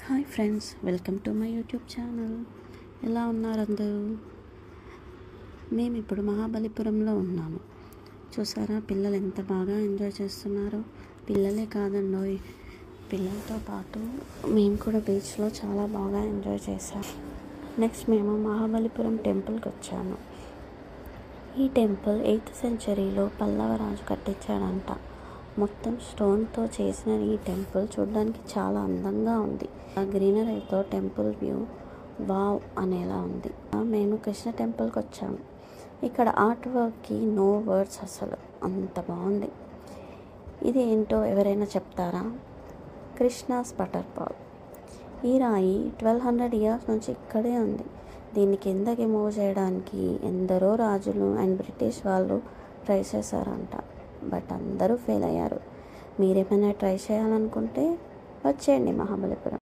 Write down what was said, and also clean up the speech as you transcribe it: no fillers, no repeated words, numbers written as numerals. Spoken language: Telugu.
Hi friends, welcome to my YouTube channel. ఎలా ఉన్నారు అందరూ? మేము ఇప్పుడు మహాబలిపురంలో ఉన్నాము. చూసారా పిల్లలు ఎంత బాగా ఎంజాయ్ చేస్తున్నారో. పిల్లలే కాదండోయ్, పిల్లలతో పాటు మేము కూడా బీచ్లో చాలా బాగా ఎంజాయ్ చేసాం. నెక్స్ట్ మేము మహాబలిపురం టెంపుల్కి వచ్చాము. ఈ టెంపుల్ 8th సెంచరీలో పల్లవ రాజు కట్టించాడంట. మొత్తం స్టోన్తో చేసిన ఈ టెంపుల్ చూడడానికి చాలా అందంగా ఉంది. ఆ గ్రీనరీతో టెంపుల్ వ్యూ వావ్ అనేలా ఉంది. మేము కృష్ణ టెంపుల్కి వచ్చాము. ఇక్కడ ఆర్ట్ వర్క్కి నో వర్డ్స్, అసలు అంత బాగుంది. ఇది ఏంటో ఎవరైనా చెప్తారా? Krishna's butter ball. ఈ రాయి 1200 years నుంచి ఇక్కడే ఉంది. దీన్ని కిందకి మూవ్ చేయడానికి ఎందరో రాజులు అండ్ బ్రిటిష్ వాళ్ళు ట్రై చేశారంట. బట్ అందరూ ఫెయిల్ అయ్యారు. మీరేమైనా ట్రై చేయాలనుకుంటే వచ్చేయండి మహాబలిపురం.